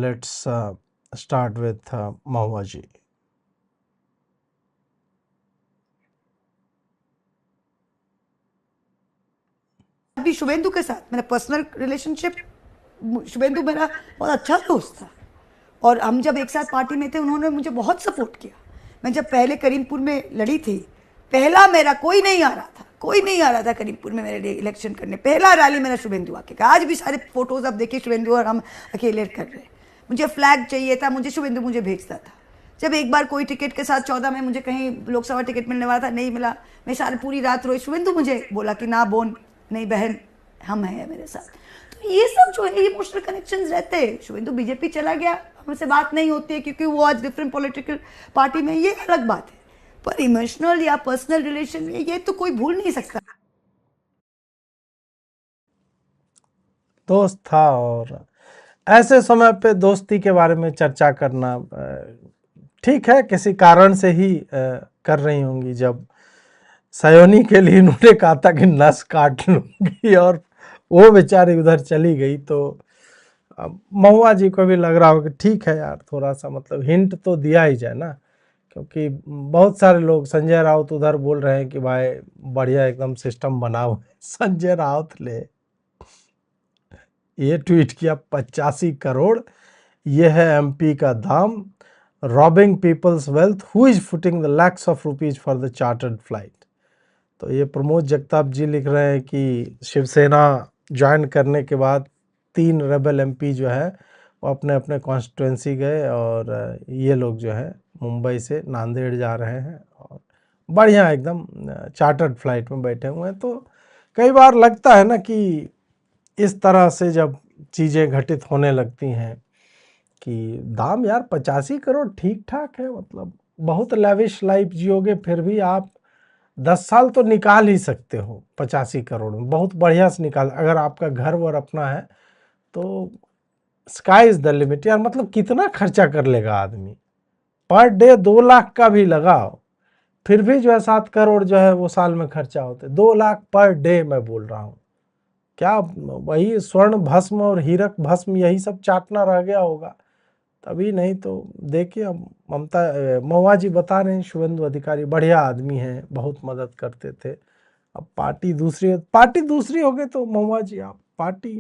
Let's start with Mahua ji. अभी शुभेंदु के साथ मेरा पर्सनल रिलेशनशिप, शुभेंदु मेरा बहुत अच्छा दोस्त था और हम जब एक साथ पार्टी में थे उन्होंने मुझे बहुत सपोर्ट किया। मैं जब पहले करीमपुर में लड़ी थी, पहला मेरा कोई नहीं आ रहा था करीमपुर में मेरे लिए इलेक्शन करने। पहला रैली मेरा शुभेंदु आके का। आज भी सारे फोटोज आप देखिए शुभेंदु और हम अकेले कर रहे हैं। मुझे फ्लैग चाहिए था, मुझे शुभेंदु मुझे भेजता था। जब एक बार कोई टिकट के साथ 14 में मुझे कहीं लोकसभा टिकट मिलने वाला था, नहीं मिला, मैं सारी पूरी रात रोई। शुभेंदु मुझे बोला कि ना बोन, नहीं बहन, हम हैं मेरे साथ। तो ये सब जो है इमोशनल कनेक्शंस रहते हैं। शुभेंदु बीजेपी चला गया, हमसे बात नहीं होती है क्योंकि वो आज डिफरेंट पॉलिटिकल पार्टी में, ये अलग बात है। पर इमोशनल या पर्सनल रिलेशन ये तो कोई भूल नहीं सकता। दोस्त था और ऐसे समय पे दोस्ती के बारे में चर्चा करना ठीक है, किसी कारण से ही कर रही होंगी। जब सयोनी के लिए उन्होंने कहा था कि नस काट लूंगी और वो बेचारी उधर चली गई, तो महुआ जी को भी लग रहा हो कि ठीक है यार, थोड़ा सा मतलब हिंट तो दिया ही जाए ना, क्योंकि बहुत सारे लोग, संजय राउत उधर बोल रहे हैं कि भाई बढ़िया एकदम सिस्टम बना हुआ है। संजय राउत ने ये ट्वीट किया, 85 करोड़ ये है एमपी का दाम, robbing people's wealth, who is footing the lakhs of rupees for the chartered flight. तो ये प्रमोद जगताप जी लिख रहे हैं कि शिवसेना ज्वाइन करने के बाद 3 रेबल एमपी जो है वो अपने अपने कॉन्स्टिट्यूंसी गए और ये लोग जो है मुंबई से नांदेड़ जा रहे हैं और बढ़िया एकदम चार्टर्ड फ्लाइट में बैठे हुए हैं। तो कई बार लगता है ना कि इस तरह से जब चीज़ें घटित होने लगती हैं कि दाम यार 85 करोड़ ठीक ठाक है, मतलब बहुत लेविश लाइफ जियोगे फिर भी आप 10 साल तो निकाल ही सकते हो 85 करोड़ में, बहुत बढ़िया से निकाल। अगर आपका घर वर अपना है तो स्काई इज द लिमिट यार। मतलब कितना खर्चा कर लेगा आदमी, पर डे 2 लाख का भी लगाओ फिर भी जो है 7 करोड़ जो है वो साल में खर्चा होते, 2 लाख पर डे मैं बोल रहा हूँ। क्या वही स्वर्ण भस्म और हीरक भस्म यही सब चाटना रह गया होगा, तभी नहीं तो देखिए महुआ जी बता रहे हैं शुभेंदु अधिकारी बढ़िया आदमी हैं, बहुत मदद करते थे। अब पार्टी दूसरी हो गई तो महुआ जी आप पार्टी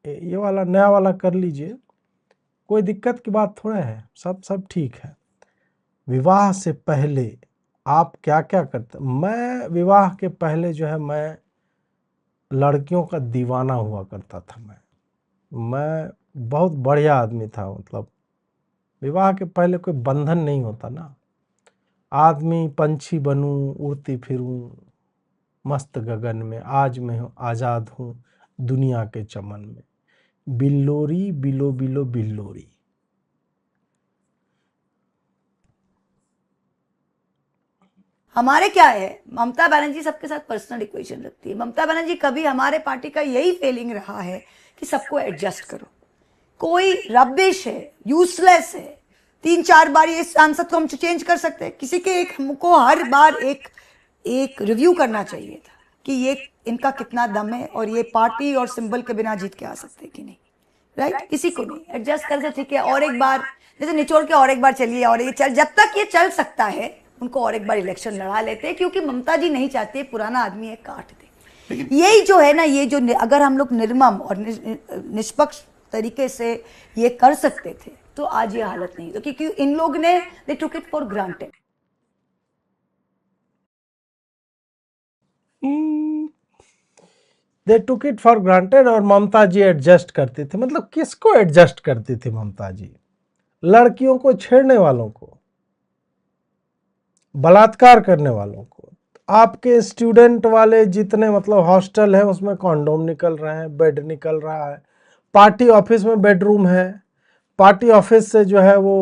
ये वाला नया वाला कर लीजिए, कोई दिक्कत की बात थोड़ा है, सब ठीक है। विवाह से पहले आप क्या क्या करते? मैं विवाह के पहले जो है मैं लड़कियों का दीवाना हुआ करता था। मैं बहुत बढ़िया आदमी था, मतलब विवाह के पहले कोई बंधन नहीं होता ना, आदमी पंछी बनूं उड़ती फिरूं मस्त गगन में, आज मैं आज़ाद हूँ दुनिया के चमन में, बिल्लोरी बिलो बिलो बिल्लोरी। हमारे क्या है, ममता बनर्जी सबके साथ पर्सनल इक्वेशन रखती है। ममता बनर्जी कभी, हमारे पार्टी का यही फेलिंग रहा है कि सबको एडजस्ट करो। कोई रबिश है, यूजलेस है, 3-4 बार ये सांसद को हम चेंज कर सकते हैं। किसी के एक हमको हर बार एक रिव्यू करना चाहिए था कि ये इनका कितना दम है और ये पार्टी और सिंबल के बिना जीत के आ सकते हैं कि नहीं। राइट, किसी को नहीं एडजस्ट कर सकते, ठीक है, और एक बार जैसे निचोड़ के और एक बार चलिए, और ये चल, जब तक ये चल सकता है उनको और एक बार इलेक्शन लड़ा लेते हैं, क्योंकि ममता जी नहीं चाहती पुराना आदमी है काट दे। यही जो है ना, ये जो अगर हम लोग निर्मम और निष्पक्ष तरीके से ये कर सकते थे तो आज ये हालत नहीं। तो क्योंकि इन लोग ने they took it for granted. They took it for granted और ममता जी एडजस्ट करती थी। मतलब किसको एडजस्ट करती थी ममता जी? लड़कियों को छेड़ने वालों को, बलात्कार करने वालों को। आपके स्टूडेंट वाले जितने मतलब हॉस्टल है उसमें कॉन्डोम निकल रहे हैं, बेड निकल रहा है, पार्टी ऑफिस में बेडरूम है, पार्टी ऑफिस से जो है वो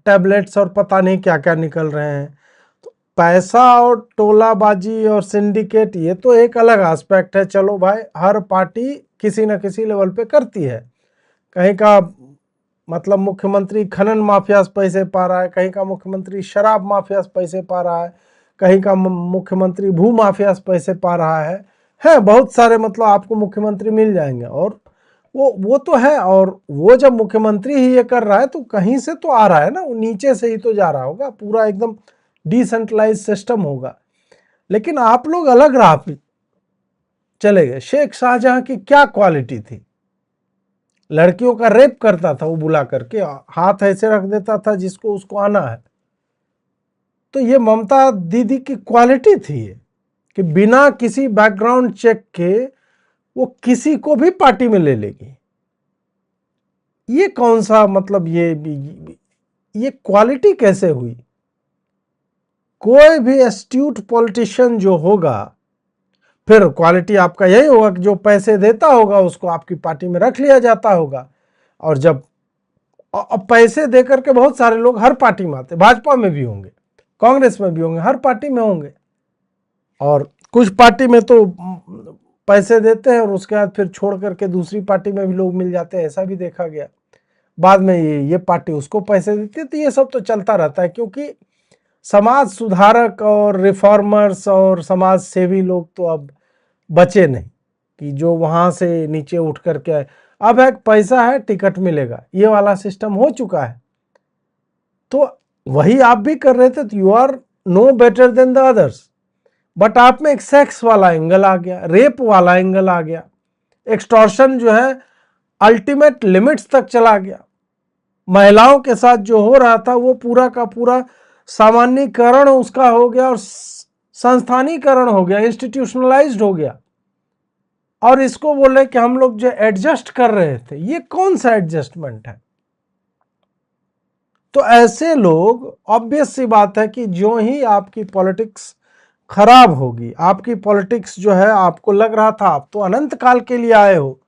टैबलेट्स और पता नहीं क्या क्या निकल रहे हैं। तो पैसा और टोलाबाजी और सिंडिकेट ये तो एक अलग एस्पेक्ट है, चलो भाई हर पार्टी किसी न किसी लेवल पे करती है। कहीं का मतलब मुख्यमंत्री खनन माफिया से पैसे पा रहा है, कहीं का मुख्यमंत्री शराब माफिया से पैसे पा रहा है, कहीं का मुख्यमंत्री भू माफिया से पैसे पा रहा है बहुत सारे मतलब आपको मुख्यमंत्री मिल जाएंगे। और वो तो है। और वो जब मुख्यमंत्री ही ये कर रहा है तो कहीं से तो आ रहा है ना, वो नीचे से ही तो जा रहा होगा, पूरा एकदम डिसेंट्रलाइज सिस्टम होगा। लेकिन आप लोग अलग राह पे चले गए। शेख शाहजहां की क्या क्वालिटी थी? लड़कियों का रेप करता था वो, बुला करके हाथ ऐसे रख देता था जिसको उसको आना है। तो ये ममता दीदी की क्वालिटी थी ये, कि बिना किसी बैकग्राउंड चेक के वो किसी को भी पार्टी में ले लेगी। ये कौन सा मतलब ये क्वालिटी कैसे हुई? कोई भी एस्ट्यूट पॉलिटिशियन जो होगा, फिर क्वालिटी आपका यही होगा कि जो पैसे देता होगा उसको आपकी पार्टी में रख लिया जाता होगा। और जब अब पैसे दे करके बहुत सारे लोग हर पार्टी में आते, भाजपा में भी होंगे, कांग्रेस में भी होंगे, हर पार्टी में होंगे। और कुछ पार्टी में तो पैसे देते हैं और उसके बाद फिर छोड़ करके दूसरी पार्टी में भी लोग मिल जाते हैं, ऐसा भी देखा गया। बाद में ये पार्टी उसको पैसे देती है। तो ये सब तो चलता रहता है, क्योंकि समाज सुधारक और रिफॉर्मर्स और समाज सेवी लोग तो अब बचे नहीं, कि जो वहां से नीचे उठ करके आए। अब एक पैसा है, टिकट मिलेगा, ये वाला सिस्टम हो चुका है। तो वही आप भी कर रहे थे, तो you are no better than the others. But आप में एक सेक्स वाला एंगल आ गया, रेप वाला एंगल आ गया, एक्सटॉर्शन जो है अल्टीमेट लिमिट्स तक चला गया। महिलाओं के साथ जो हो रहा था वो पूरा का पूरा सामान्यीकरण उसका हो गया और संस्थानीकरण हो गया, इंस्टीट्यूशनलाइज्ड हो गया। और इसको बोले कि हम लोग जो एडजस्ट कर रहे थे, ये कौन सा एडजस्टमेंट है? तो ऐसे लोग, ऑब्वियस सी बात है कि जो ही आपकी पॉलिटिक्स खराब होगी, आपकी पॉलिटिक्स जो है, आपको लग रहा था आप तो अनंत काल के लिए आए हो,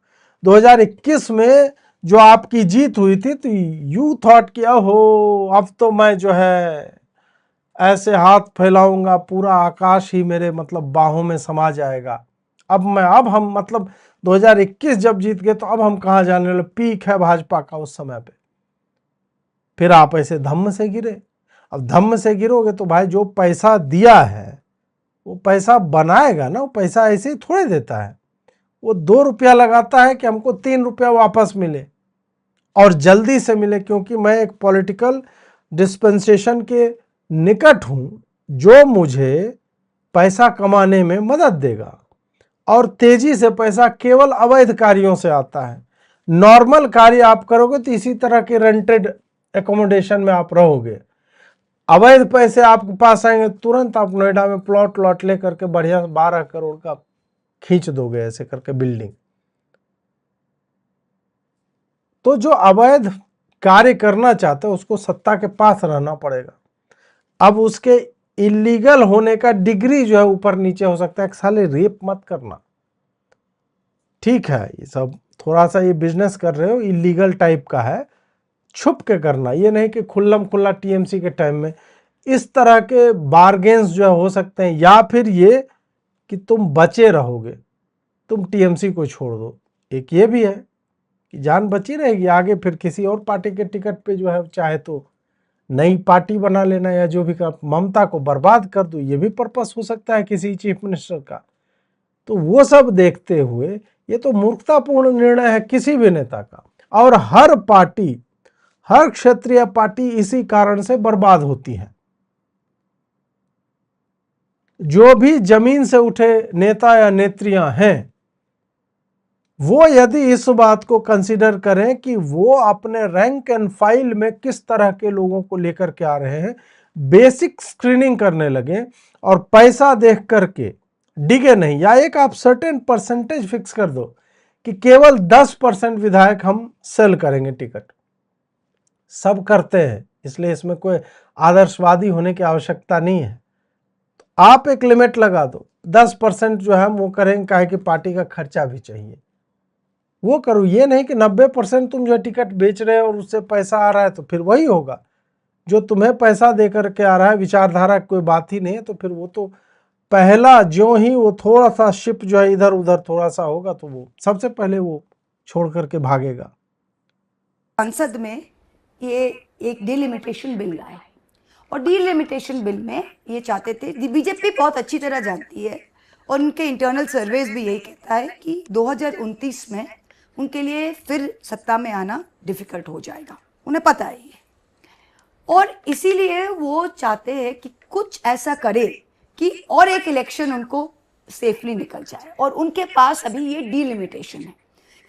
2021 में जो आपकी जीत हुई थी, तो यू थॉट कि ओहो अब तो मैं जो है ऐसे हाथ फैलाऊंगा, पूरा आकाश ही मेरे मतलब बाहों में समा जाएगा। अब हम मतलब 2021 जब जीत गए तो अब हम कहाँ जाने वाले, पीक है भाजपा का उस समय पे। फिर आप ऐसे धम्म से गिरे। अब धम्म से गिरोगे तो भाई जो पैसा दिया है वो पैसा बनाएगा ना, वो पैसा ऐसे ही थोड़े देता है। वो 2 रुपया लगाता है कि हमको 3 रुपया वापस मिले और जल्दी से मिले, क्योंकि मैं एक पॉलिटिकल डिस्पेंसेशन के निकट हूं जो मुझे पैसा कमाने में मदद देगा। और तेजी से पैसा केवल अवैध कार्यों से आता है। नॉर्मल कार्य आप करोगे तो इसी तरह के रेंटेड एकोमोडेशन में आप रहोगे। अवैध पैसे आपके पास आएंगे, तुरंत आप नोएडा में प्लॉट ले करके बढ़िया 12 करोड़ का खींच दोगे ऐसे करके बिल्डिंग। तो जो अवैध कार्य करना चाहते हैं उसको सत्ता के पास रहना पड़ेगा। अब उसके इलीगल होने का डिग्री जो है ऊपर नीचे हो सकता है। साले रेप मत करना, ठीक है, ये सब थोड़ा सा ये बिजनेस कर रहे हो इलीगल टाइप का है, छुप के करना, ये नहीं कि खुल्लम खुल्ला टीएमसी के टाइम में। इस तरह के बार्गेन्स जो हो सकते हैं, या फिर ये कि तुम बचे रहोगे, तुम टीएमसी को छोड़ दो, एक ये भी है कि जान बची रहेगी, आगे फिर किसी और पार्टी के टिकट पे जो है चाहे तो नई पार्टी बना लेना, या जो भी कर ममता को बर्बाद कर दो, ये भी पर्पस हो सकता है किसी चीफ मिनिस्टर का। तो वो सब देखते हुए ये तो मूर्खतापूर्ण निर्णय है किसी भी नेता का। और हर पार्टी, हर क्षेत्रीय पार्टी इसी कारण से बर्बाद होती है। जो भी जमीन से उठे नेता या नेत्रियां हैं, वो यदि इस बात को कंसीडर करें कि वो अपने रैंक एंड फाइल में किस तरह के लोगों को लेकर के आ रहे हैं, बेसिक स्क्रीनिंग करने लगे और पैसा देख करके डिगे नहीं, या एक आप सर्टेन परसेंटेज फिक्स कर दो कि केवल 10% विधायक हम सेल करेंगे टिकट। सब करते हैं, इसलिए इसमें कोई आदर्शवादी होने की आवश्यकता नहीं है। तो आप एक लिमिट लगा दो, 10% जो है वो करेंगे, काहे कि पार्टी का खर्चा भी चाहिए, वो करो। ये नहीं कि 90% तुम जो टिकट बेच रहे हो और उससे पैसा आ रहा है, तो फिर वही होगा जो तुम्हें पैसा दे करके आ रहा है। विचारधारा कोई बात ही नहीं है, तो फिर वो तो पहला जो ही वो थोड़ा सा शिप जो है इधर उधर थोड़ा सा होगा तो वो सबसे पहले वो छोड़ करके भागेगा। संसद में ये एक डिलिमिटेशन बिल लाए और डिलिमिटेशन बिल में ये चाहते थे, बीजेपी बहुत अच्छी तरह जानती है और उनके इंटरनल सर्वेज भी यही कहता है कि 2029 में उनके लिए फिर सत्ता में आना डिफिकल्ट हो जाएगा, उन्हें पता है ये। और इसीलिए वो चाहते हैं कि कुछ ऐसा करे कि और एक इलेक्शन उनको सेफली निकल जाए। और उनके पास अभी ये डीलिमिटेशन है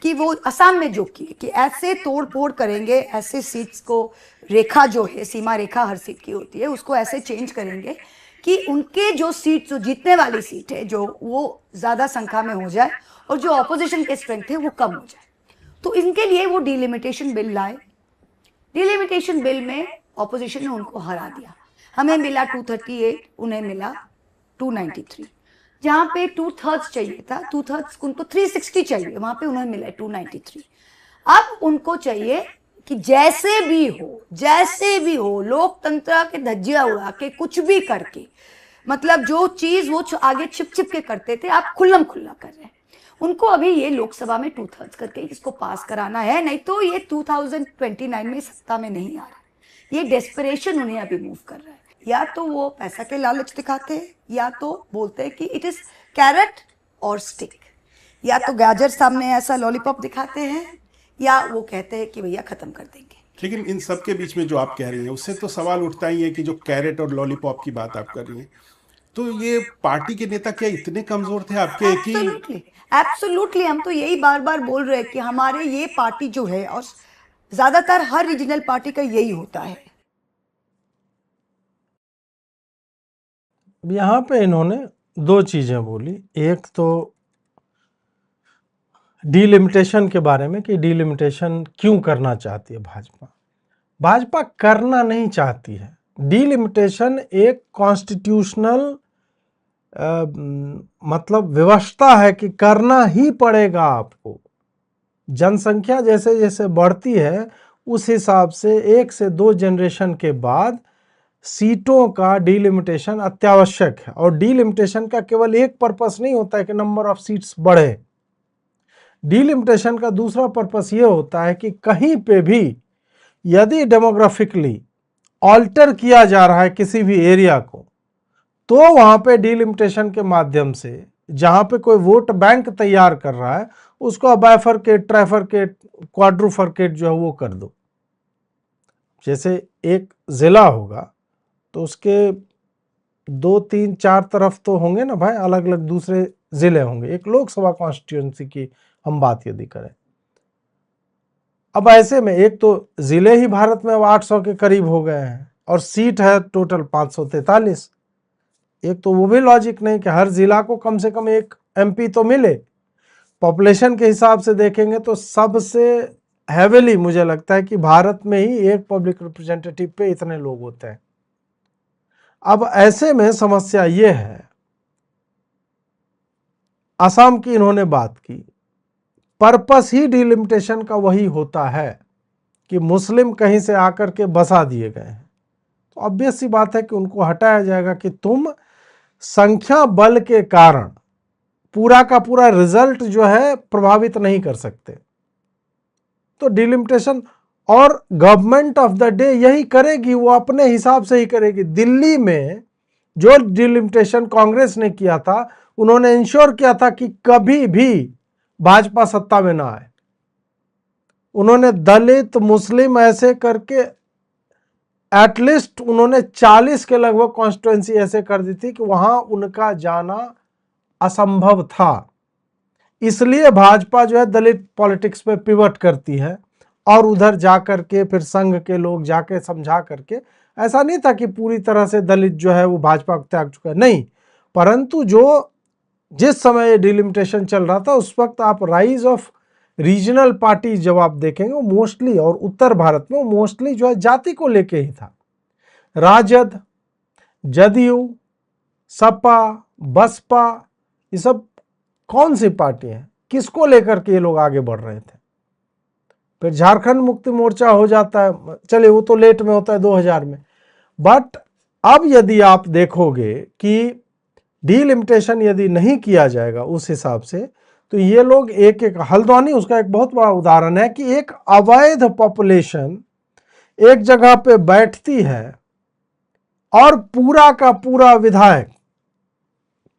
कि वो असम में जो किए कि ऐसे तोड़ फोड़ करेंगे, ऐसे सीट्स को, रेखा जो है, सीमा रेखा हर सीट की होती है, उसको ऐसे चेंज करेंगे कि उनके जो सीट, जो जीतने वाली सीट है, जो वो ज़्यादा संख्या में हो जाए और जो ऑपोजिशन के स्ट्रेंथ है वो कम हो जाए। तो इनके लिए वो डीलिमिटेशन बिल लाए। डीलिमिटेशन बिल में ऑपोजिशन ने उनको हरा दिया। हमें मिला 238, उन्हें मिला 293। जहाँ पे 2/3 चाहिए था, 2/3 उनको 360 चाहिए, वहां पे उन्हें मिला 293। अब उनको चाहिए कि जैसे भी हो लोकतंत्र के धज्जियां उड़ा के कुछ भी करके, मतलब जो चीज वो आगे छिप छिप के करते थे आप खुल्लम खुल्ला कर रहे हैं। उनको अभी ये लोकसभा में 2/3 करके इसको पास कराना है, नहीं तो ये 2029 में सत्ता में नहीं आ रहा। ये डेस्परेशन उन्हें अभी मूव कर रहा है। या तो वो पैसा के लालच दिखाते हैं, या तो बोलते हैं कि इट इज कैरेट और स्टिक, या तो गाजर सामने ऐसा लॉलीपॉप दिखाते हैं, या वो कहते हैं कि भैया खत्म कर देंगे। लेकिन इन सब के बीच में जो आप कह रही हैं उससे तो सवाल उठता ही है कि जो कैरेट और लॉलीपॉप की बात आप कर रही हैं, तो ये पार्टी के नेता क्या इतने कमजोर थे आपके कि? एब्सोल्युटली, हम तो यही बार बार बोल रहे हैं कि हमारे ये पार्टी जो है, और ज्यादातर हर रीजनल पार्टी का यही होता है। यहाँ पे इन्होंने दो चीजें बोली। एक तो डीलिमिटेशन के बारे में कि डीलिमिटेशन क्यों करना चाहती है भाजपा। भाजपा करना नहीं चाहती है डीलिमिटेशन। एक कॉन्स्टिट्यूशनल मतलब व्यवस्था है कि करना ही पड़ेगा आपको। जनसंख्या जैसे जैसे बढ़ती है उस हिसाब से 1 से 2 जनरेशन के बाद सीटों का डीलिमिटेशन अत्यावश्यक है। और डीलिमिटेशन का केवल एक पर्पस नहीं होता है कि नंबर ऑफ सीट्स बढ़े। डीलिमिटेशन का दूसरा पर्पस ये होता है कि कहीं पे भी यदि डेमोग्राफिकली ऑल्टर किया जा रहा है किसी भी एरिया को, तो वहां पे डीलिमिटेशन के माध्यम से जहां पे कोई वोट बैंक तैयार कर रहा है उसको बाइफरकेट, ट्राइफरकेट, क्वाड्रुफरकेट जो है वो कर दो। जैसे एक जिला होगा तो उसके 2, 3, 4 तरफ तो होंगे ना भाई, अलग अलग दूसरे जिले होंगे। एक लोकसभा कॉन्स्टिट्यूएंसी की हम बात यदि करें, अब ऐसे में एक तो जिले ही भारत में अब 800 के करीब हो गए हैं और सीट है टोटल 543। एक तो वो भी लॉजिक नहीं कि हर जिला को कम से कम एक एमपी तो मिले। पॉपुलेशन के हिसाब से देखेंगे तो सबसे हैवीली मुझे लगता है कि भारत में ही एक पब्लिक रिप्रेजेंटेटिव पे इतने लोग होते हैं। अब ऐसे में समस्या ये है, असम की इन्होंने बात की, पर्पस ही डिलिमिटेशन का वही होता है कि मुस्लिम कहीं से आकर के बसा दिए गए हैं। तो ऑब्वियस सी बात है कि उनको हटाया जाएगा कि तुम संख्या बल के कारण पूरा का पूरा रिजल्ट जो है प्रभावित नहीं कर सकते। तो डिलिमिटेशन, और गवर्नमेंट ऑफ द डे यही करेगी, वो अपने हिसाब से ही करेगी। दिल्ली में जो डिलिमिटेशन कांग्रेस ने किया था, उन्होंने इंश्योर किया था कि कभी भी भाजपा सत्ता में ना आए। उन्होंने दलित, मुस्लिम ऐसे करके एटलीस्ट उन्होंने 40 के लगभग कॉन्स्टिट्यूएंसी ऐसे कर दी थी कि वहां उनका जाना असंभव था। इसलिए भाजपा जो है दलित पॉलिटिक्स में पिवट करती है और उधर जाकर के फिर संघ के लोग जाके समझा करके, ऐसा नहीं था कि पूरी तरह से दलित जो है वो भाजपा को त्याग चुका है, नहीं, परंतु जो जिस समय डिलिमिटेशन चल रहा था उस वक्त आप राइज ऑफ रीजनल पार्टी जब आप देखेंगे वो मोस्टली, और उत्तर भारत में वो मोस्टली जो है जाति को लेके ही था। राजद, जदयू, सपा, बसपा, ये सब कौन सी पार्टी है, किसको लेकर के ये लोग आगे बढ़ रहे थे। फिर झारखंड मुक्ति मोर्चा हो जाता है, चलिए वो तो लेट में होता है 2000 में। बट अब यदि आप देखोगे कि डीलिमिटेशन यदि नहीं किया जाएगा उस हिसाब से, तो ये लोग एक एक, हल्द्वानी उसका एक बहुत बड़ा उदाहरण है कि एक अवैध पॉपुलेशन एक जगह पे बैठती है और पूरा का पूरा विधायक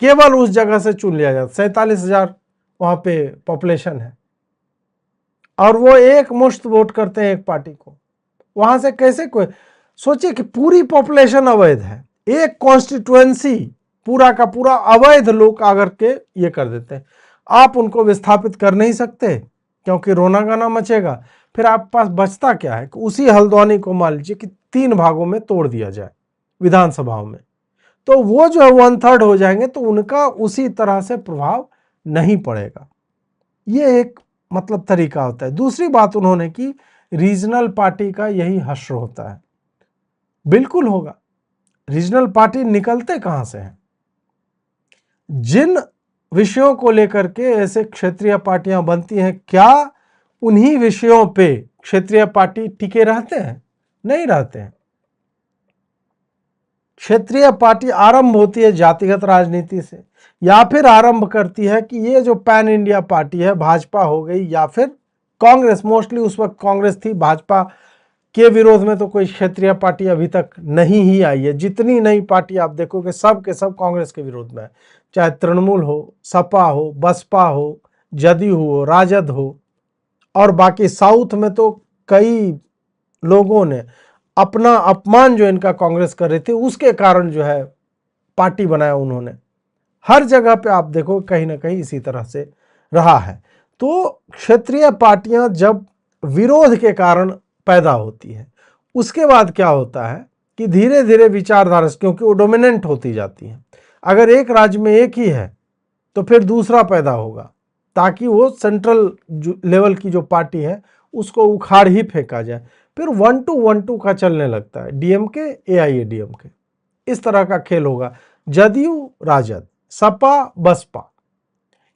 केवल उस जगह से चुन लिया जाता। 47,000 वहां पे पॉपुलेशन है, और वो एक मुश्त वोट करते हैं एक पार्टी को। वहां से कैसे कोई सोचिए कि पूरी पॉपुलेशन अवैध है, एक कॉन्स्टिट्यूएंसी पूरा का पूरा अवैध लोग आकर के ये कर देते हैं, आप उनको विस्थापित कर नहीं सकते क्योंकि रोना गाना मचेगा। फिर आपके पास बचता क्या है कि उसी हल्द्वानी को मान लीजिए कि 3 भागों में तोड़ दिया जाए विधानसभाओं में, तो वो जो है 1/3 हो जाएंगे, तो उनका उसी तरह से प्रभाव नहीं पड़ेगा। ये एक मतलब तरीका होता है। दूसरी बात उन्होंने की, रीजनल पार्टी का यही हश्र होता है। बिल्कुल होगा, रीजनल पार्टी निकलते कहां से हैं? जिन विषयों को लेकर के ऐसे क्षेत्रीय पार्टियां बनती हैं, क्या उन्हीं विषयों पे क्षेत्रीय पार्टी टिके रहते हैं? नहीं रहते हैं। क्षेत्रीय पार्टी आरंभ होती है जातिगत राजनीति से, या फिर आरंभ करती है कि ये जो पैन इंडिया पार्टी है, भाजपा हो गई या फिर कांग्रेस, मोस्टली उस वक्त कांग्रेस थी, भाजपा के विरोध में तो कोई क्षेत्रीय पार्टी अभी तक नहीं ही आई है। जितनी नई पार्टी आप देखोगे सब के सब कांग्रेस के विरोध में है, चाहे तृणमूल हो, सपा हो, बसपा हो, जदयू हो, राजद हो, और बाकी साउथ में तो कई लोगों ने अपना अपमान जो इनका कांग्रेस कर रही थी उसके कारण जो है पार्टी बनाया उन्होंने। हर जगह पे आप देखो कहीं ना कहीं इसी तरह से रहा है। तो क्षेत्रीय पार्टियां जब विरोध के कारण पैदा होती है, उसके बाद क्या होता है कि धीरे धीरे विचारधारा, क्योंकि वो डोमिनेंट होती जाती है, अगर एक राज्य में एक ही है तो फिर दूसरा पैदा होगा ताकि वो सेंट्रल लेवल की जो पार्टी है उसको उखाड़ ही फेंका जाए। फिर 1-2 का चलने लगता है, डीएमके एआईएडीएमके, इस तरह का खेल होगा, जदयू राजद, सपा बसपा।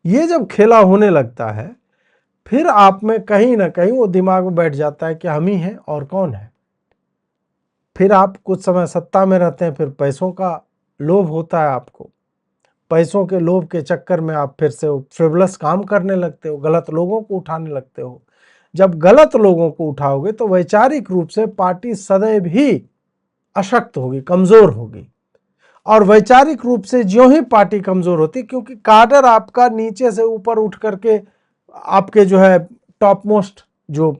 ये जब खेला होने लगता है फिर आप में कहीं ना कहीं वो दिमाग में बैठ जाता है कि हम ही हैं और कौन है। फिर आप कुछ समय सत्ता में रहते हैं, फिर पैसों का लोभ होता है आपको, पैसों के लोभ के चक्कर में आप फिर से फ्रिवलस काम करने लगते हो, गलत लोगों को उठाने लगते हो। जब गलत लोगों को उठाओगे तो वैचारिक रूप से पार्टी सदैव ही अशक्त होगी, कमजोर होगी। और वैचारिक रूप से ज्यों ही पार्टी कमजोर होती, क्योंकि काडर आपका नीचे से ऊपर उठ करके आपके जो है टॉप मोस्ट जो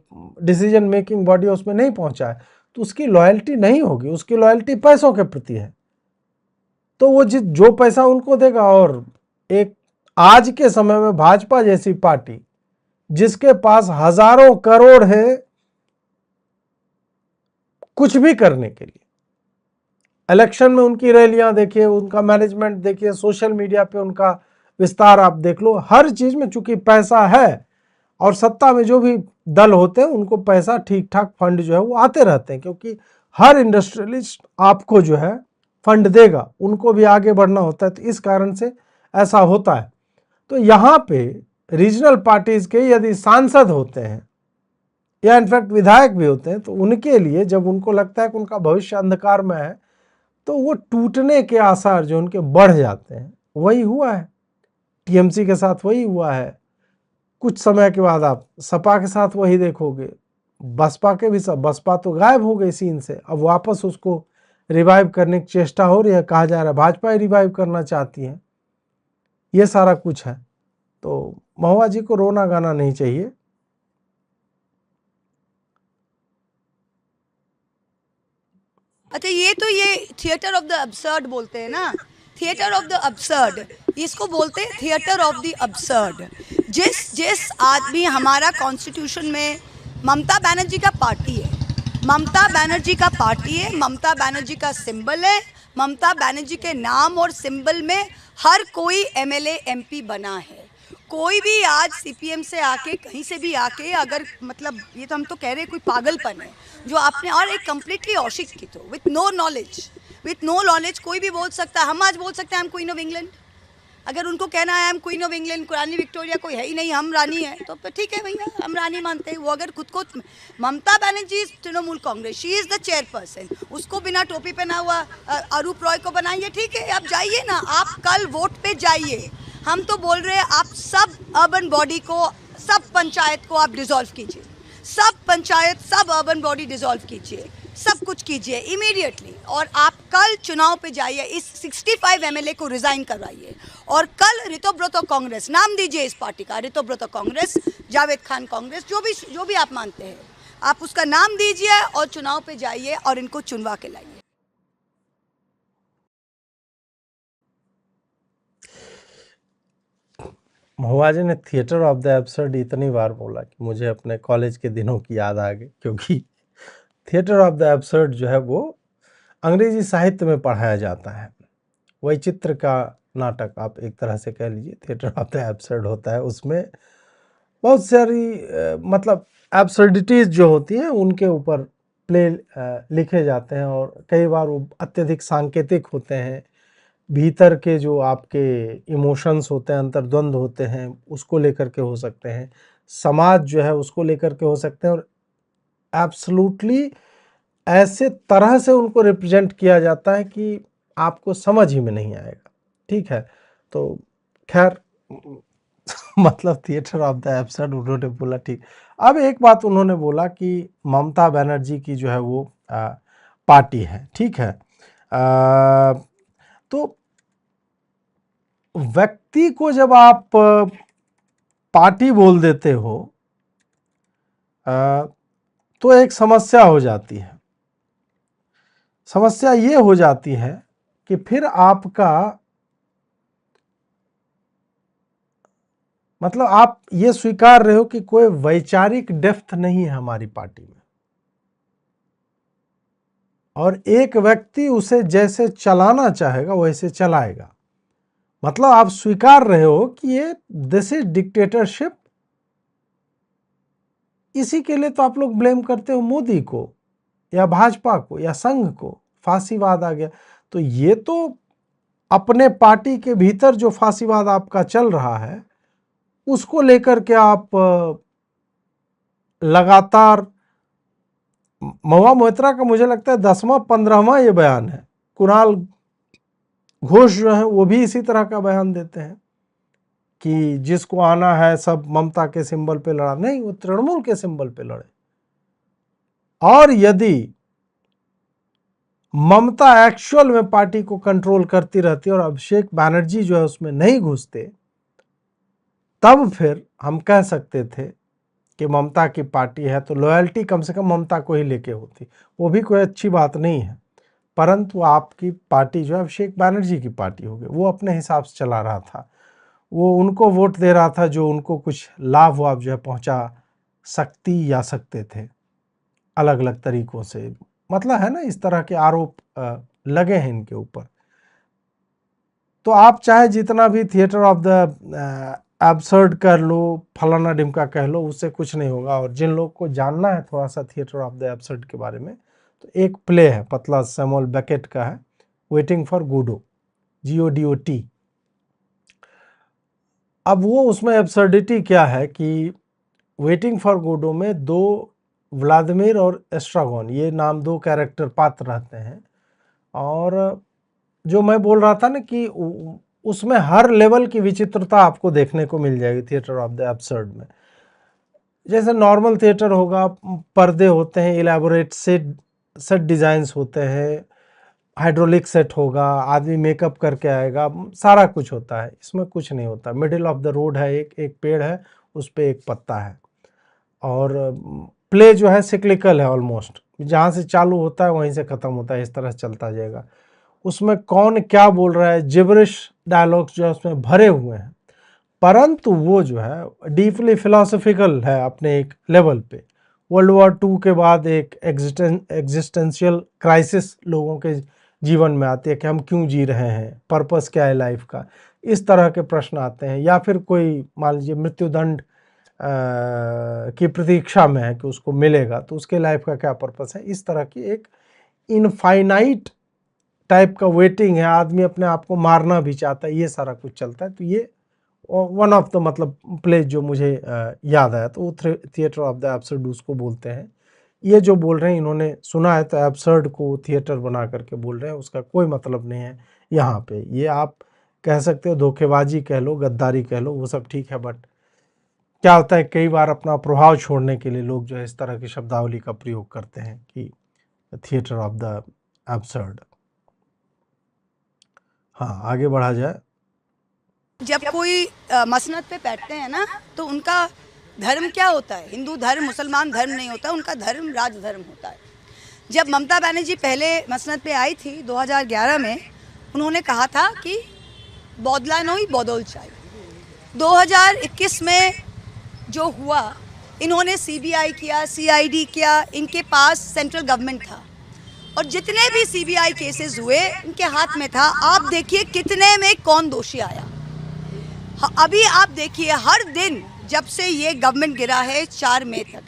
डिसीजन मेकिंग बॉडी है उसमें नहीं पहुंचा है, तो उसकी लॉयल्टी नहीं होगी, उसकी लॉयल्टी पैसों के प्रति है। तो वो जो पैसा उनको देगा, और एक आज के समय में भाजपा जैसी पार्टी जिसके पास हजारों करोड़ है कुछ भी करने के लिए, इलेक्शन में उनकी रैलियां देखिए, उनका मैनेजमेंट देखिए, सोशल मीडिया पे उनका विस्तार आप देख लो, हर चीज में चूंकि पैसा है और सत्ता में जो भी दल होते हैं उनको पैसा ठीक ठाक फंड जो है वो आते रहते हैं, क्योंकि हर इंडस्ट्रियलिस्ट आपको जो है फंड देगा, उनको भी आगे बढ़ना होता है, तो इस कारण से ऐसा होता है। तो यहाँ पे रीजनल पार्टीज के यदि सांसद होते हैं या इनफैक्ट विधायक भी होते हैं, तो उनके लिए जब उनको लगता है कि उनका भविष्य अंधकार में है तो वो टूटने के आसार जो उनके बढ़ जाते हैं। वही हुआ है टीएमसी के साथ, वही हुआ है। कुछ समय के बाद आप सपा के साथ वही देखोगे, बसपा के भी सब, बसपा तो गायब हो गई सीन से, अब वापस उसको रिवाइव करने की चेष्टा हो रही है, कहा जा रहा है भाजपा ही रिवाइव करना चाहती है। ये सारा कुछ है। तो महुआ जी को रोना गाना नहीं चाहिए। अच्छा, ये थिएटर ऑफ द अब्सर्ड बोलते हैं ना, थिएटर ऑफ द अब्सर्ड, इसको बोलते हैं थिएटर ऑफ द अब्सर्ड। जिस आदमी, हमारा कॉन्स्टिट्यूशन में ममता बनर्जी का पार्टी है, ममता बनर्जी का पार्टी है, ममता बनर्जी का सिंबल है, ममता बनर्जी के नाम और सिंबल में हर कोई एमएलए एमपी बना है। कोई भी आज सीपीएम से आके, कहीं से भी आके, अगर मतलब ये तो हम तो कह रहे हैं कोई पागलपन है जो आपने, और एक कम्प्लीटली अशिक्षित हो, विथ नो नॉलेज कोई भी बोल सकता है। हम आज बोल सकते हैं I am queen of England, अगर उनको कहना है I am queen of England, Rani Victoria कोई है ही नहीं, हम रानी है, तो ठीक है भैया, हम रानी मानते हैं। वो अगर खुद को, Mamata Banerjee Trinamool Congress, she is the chairperson, उसको बिना टोपी पहना हुआ अरूप रॉय को बनाइए, ठीक है, आप जाइए ना, आप कल वोट पे जाइए। हम तो बोल रहे हैं आप सब अर्बन बॉडी को, सब पंचायत को आप डिसॉल्व कीजिए, सब पंचायत, सब अर्बन बॉडी डिसॉल्व कीजिए, सब कुछ कीजिए इमीडिएटली। और आप कल चुनाव पे जाइए, इस 65 एमएलए को रिजाइन करवाइए। और कल ऋतुव्रत कांग्रेस, नाम दीजिए इस पार्टी का, ऋतुव्रत कांग्रेस, जावेद खान कांग्रेस, जो भी आप मानते हैं, आप उसका नाम दीजिए और चुनाव पे जाइए और इनको चुनवा के लाइए। महुआ जी ने थिएटर ऑफ द एब्सर्ड इतनी बार बोला कि मुझे अपने कॉलेज के दिनों की याद आ गई, क्योंकि थिएटर ऑफ द एब्सर्ड जो है वो अंग्रेजी साहित्य में पढ़ाया जाता है। वैचित्र का नाटक आप एक तरह से कह लीजिए, थिएटर ऑफ द एब्सर्ड होता है। उसमें बहुत सारी मतलब एब्सर्डिटीज़ जो होती हैं उनके ऊपर प्ले लिखे जाते हैं, और कई बार वो अत्यधिक सांकेतिक होते हैं। भीतर के जो आपके इमोशंस होते हैं, अंतर्द्वंद होते हैं, उसको लेकर के हो सकते हैं, समाज जो है उसको लेकर के हो सकते हैं, और एब्सोल्युटली ऐसे तरह से उनको रिप्रेजेंट किया जाता है कि आपको समझ ही में नहीं आएगा। ठीक है, तो खैर मतलब थिएटर ऑफ द एब्सर्ड उन्होंने बोला, ठीक। अब एक बात उन्होंने बोला कि ममता बनर्जी की जो है वो पार्टी है, ठीक है। तो व्यक्ति को जब आप पार्टी बोल देते हो तो एक समस्या हो जाती है। समस्या ये हो जाती है कि फिर आपका मतलब आप ये स्वीकार रहे हो कि कोई वैचारिक डेप्थ नहीं है हमारी पार्टी में, और एक व्यक्ति उसे जैसे चलाना चाहेगा वैसे चलाएगा। मतलब आप स्वीकार रहे हो कि ये दिस इज डिक्टेटरशिप। इसी के लिए तो आप लोग ब्लेम करते हो मोदी को या भाजपा को या संघ को, फांसीवाद आ गया। तो ये तो अपने पार्टी के भीतर जो फांसीवाद आपका चल रहा है उसको लेकर के आप लगातार, महुआ मोइत्रा का मुझे लगता है 10वां 15वां ये बयान है। कुणाल घोष जो है वो भी इसी तरह का बयान देते हैं कि जिसको आना है सब ममता के सिंबल पे लड़ा, नहीं, वो तृणमूल के सिंबल पे लड़े। और यदि ममता एक्चुअल में पार्टी को कंट्रोल करती रहती और अभिषेक बैनर्जी जो है उसमें नहीं घुसते, तब फिर हम कह सकते थे कि ममता की पार्टी है तो लॉयल्टी कम से कम ममता को ही लेके होती। वो भी कोई अच्छी बात नहीं है, परंतु आपकी पार्टी जो है अभिषेक बैनर्जी की पार्टी हो गई। वो अपने हिसाब से चला रहा था, वो उनको वोट दे रहा था जो उनको कुछ लाभ वाभ जो है पहुंचा सकती या सकते थे अलग अलग तरीकों से। मतलब है ना, इस तरह के आरोप लगे हैं इनके ऊपर। तो आप चाहे जितना भी थिएटर ऑफ द एब्सर्ड कर लो, फलाना डिमका कह लो, उससे कुछ नहीं होगा। और जिन लोग को जानना है थोड़ा सा थिएटर ऑफ द एब्सर्ड के बारे में, तो एक प्ले है पतला सैमुअल बेकेट का है, वेटिंग फॉर गोडो, GODOT। अब वो उसमें एब्सर्डिटी क्या है कि वेटिंग फॉर गोडो में दो व्लादिमीर और एस्ट्रागोन, ये नाम दो कैरेक्टर पात्र रहते हैं। और जो मैं बोल रहा था ना कि उसमें हर लेवल की विचित्रता आपको देखने को मिल जाएगी थिएटर ऑफ द एब्सर्ड में। जैसे नॉर्मल थिएटर होगा, पर्दे होते हैं, इलेबोरेट सेट डिज़ाइंस होते हैं, हाइड्रोलिक सेट होगा, आदमी मेकअप करके आएगा, सारा कुछ होता है। इसमें कुछ नहीं होता। मिडिल ऑफ द रोड है, एक पेड़ है, उस पर एक पत्ता है। और प्ले जो है सिक्लिकल है ऑलमोस्ट, जहाँ से चालू होता है वहीं से ख़त्म होता है, इस तरह से चलता जाएगा। उसमें कौन क्या बोल रहा है, जिब्रिश डायलॉग्स जो है उसमें भरे हुए हैं, परंतु वो जो है डीपली फिलोसफिकल है अपने एक लेवल पे। वर्ल्ड वॉर 2 के बाद एक एग्जिस्टेंशियल क्राइसिस लोगों के जीवन में आती है कि हम क्यों जी रहे हैं, पर्पस क्या है लाइफ का, इस तरह के प्रश्न आते हैं। या फिर कोई मान लीजिए मृत्युदंड की प्रतीक्षा में है कि उसको मिलेगा, तो उसके लाइफ का क्या पर्पस है, इस तरह की एक इनफाइनाइट टाइप का वेटिंग है। आदमी अपने आप को मारना भी चाहता है, ये सारा कुछ चलता है। तो ये वन ऑफ द मतलब प्ले जो मुझे याद आया, तो वो थिएटर ऑफ द एब्सर्ड उसको बोलते हैं। ये जो बोल रहे हैं इन्होंने सुना है, तो एब्सर्ड को थिएटर बना करके बोल रहे हैं, उसका कोई मतलब नहीं है यहाँ पे। ये आप कह सकते हो धोखेबाजी कह लो, गद्दारी कह लो, वो सब ठीक है, बट क्या होता है, कई बार अपना प्रभाव छोड़ने के लिए लोग जो है इस तरह की शब्दावली का प्रयोग करते हैं कि थिएटर ऑफ द एब्सर्ड। हाँ, आगे बढ़ा जाए। जब कोई मसनद पे बैठते हैं ना, तो उनका धर्म क्या होता है? हिंदू धर्म, मुसलमान धर्म नहीं होता, उनका धर्म राजधर्म होता है। जब ममता बनर्जी पहले मसनद पे आई थी 2011 में, उन्होंने कहा था कि बौदला नोई बदौल चाहिए। 2021 में जो हुआ, इन्होंने सीबीआई किया, सीआईडी किया, इनके पास सेंट्रल गवर्नमेंट था और जितने भी सीबीआई केसेस हुए इनके हाथ में था। आप देखिए कितने में कौन दोषी आया। अभी आप देखिए, हर दिन जब से ये गवर्नमेंट गिरा है 4 मई तक,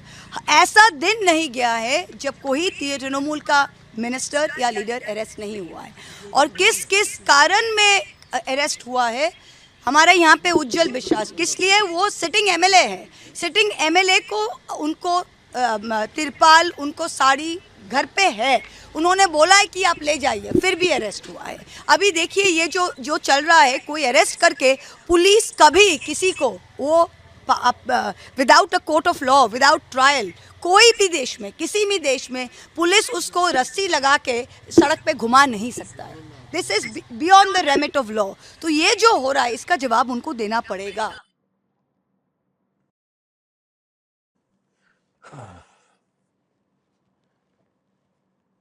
ऐसा दिन नहीं गया है जब कोई तृणमूल का मिनिस्टर या लीडर अरेस्ट नहीं हुआ है। और किस किस कारण में अरेस्ट हुआ है? हमारा यहाँ पे उज्जवल विश्वास, किस लिए? वो सिटिंग एमएलए है। सिटिंग एमएलए को उनको तिरपाल, उनको साड़ी घर पे है, उन्होंने बोला है कि आप ले जाइए, फिर भी अरेस्ट हुआ है। अभी देखिए ये जो चल रहा है, कोई अरेस्ट करके पुलिस कभी किसी को वो without a court of law, without trial, कोई भी देश में, किसी भी देश में पुलिस उसको रस्सी लगा के सड़क पे घुमा नहीं सकता है। This is beyond the remit of law. तो ये जो हो रहा है इसका जवाब उनको देना पड़ेगा।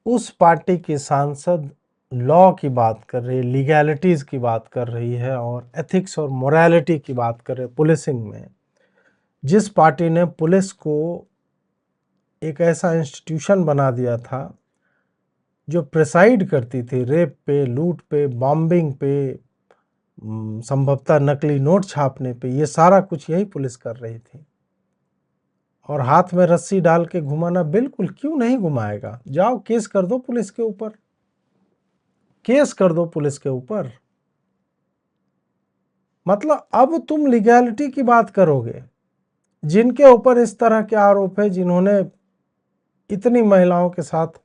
उस पार्टी की सांसद लॉ की बात कर रही है, लीगैलिटीज की बात कर रही है और एथिक्स और मोरालिटी की बात कर रही है पुलिसिंग में। जिस पार्टी ने पुलिस को एक ऐसा इंस्टीट्यूशन बना दिया था जो प्रिसाइड करती थी रेप पे, लूट पे, बॉम्बिंग पे, संभवतः नकली नोट छापने पे, ये सारा कुछ यही पुलिस कर रही थी। और हाथ में रस्सी डाल के घुमाना, बिल्कुल, क्यों नहीं घुमाएगा? जाओ केस कर दो पुलिस के ऊपर, केस कर दो पुलिस के ऊपर। मतलब अब तुम लीगैलिटी की बात करोगे। जिनके ऊपर इस तरह के आरोप है, जिन्होंने इतनी महिलाओं के साथ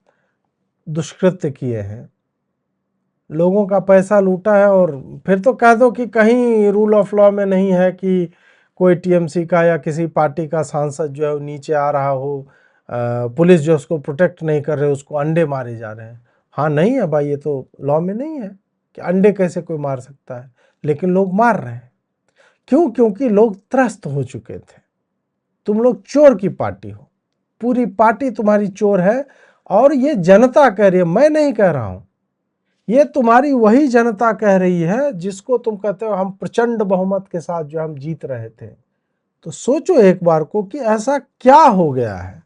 दुष्कृत्य किए हैं, लोगों का पैसा लूटा है, और फिर तो कह दो कि कहीं रूल ऑफ लॉ में नहीं है कि कोई टीएमसी का या किसी पार्टी का सांसद जो है नीचे आ रहा हो, पुलिस जो उसको प्रोटेक्ट नहीं कर रहे, उसको अंडे मारे जा रहे हैं। हाँ, नहीं है भाई, ये तो लॉ में नहीं है कि अंडे कैसे कोई मार सकता है, लेकिन लोग मार रहे हैं। क्यों? क्योंकि लोग त्रस्त हो चुके थे। तुम लोग चोर की पार्टी हो, पूरी पार्टी तुम्हारी चोर है। और ये जनता कह रही है, मैं नहीं कह रहा हूं, ये तुम्हारी वही जनता कह रही है जिसको तुम कहते हो हम प्रचंड बहुमत के साथ जो हम जीत रहे थे। तो सोचो एक बार को कि ऐसा क्या हो गया है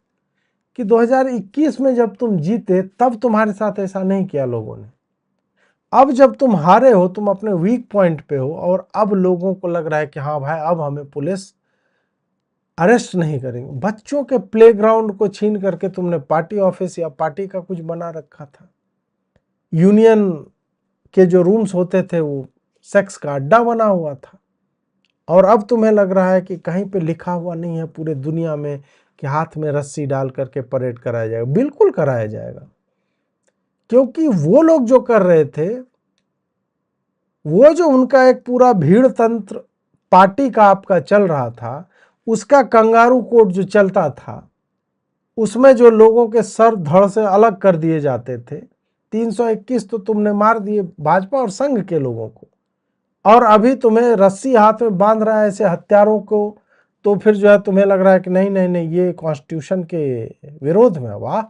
कि 2021 में जब तुम जीते तब तुम्हारे साथ ऐसा नहीं किया लोगों ने। अब जब तुम हारे हो, तुम अपने वीक पॉइंट पे हो, और अब लोगों को लग रहा है कि हाँ भाई, अब हमें पुलिस अरेस्ट नहीं करेंगे। बच्चों के प्लेग्राउंड को छीन करके तुमने पार्टी ऑफिस या पार्टी का कुछ बना रखा था। यूनियन के जो रूम्स होते थे वो सेक्स का अड्डा बना हुआ था। और अब तुम्हें लग रहा है कि कहीं पे लिखा हुआ नहीं है पूरे दुनिया में कि हाथ में रस्सी डाल करके परेड कराया जाएगा। बिल्कुल कराया जाएगा, क्योंकि वो लोग जो कर रहे थे, वो जो उनका एक पूरा भीड़ तंत्र पार्टी का आपका चल रहा था, उसका कंगारू कोर्ट जो चलता था, उसमें जो लोगों के सर धड़ से अलग कर दिए जाते थे, 321 तो तुमने मार दिए भाजपा और संघ के लोगों को, और अभी तुम्हें रस्सी हाथ में बांध रहा है ऐसे हत्यारों को। तो फिर जो है तुम्हें लग रहा है कि नहीं नहीं नहीं, ये कॉन्स्टिट्यूशन के विरोध में। वाह,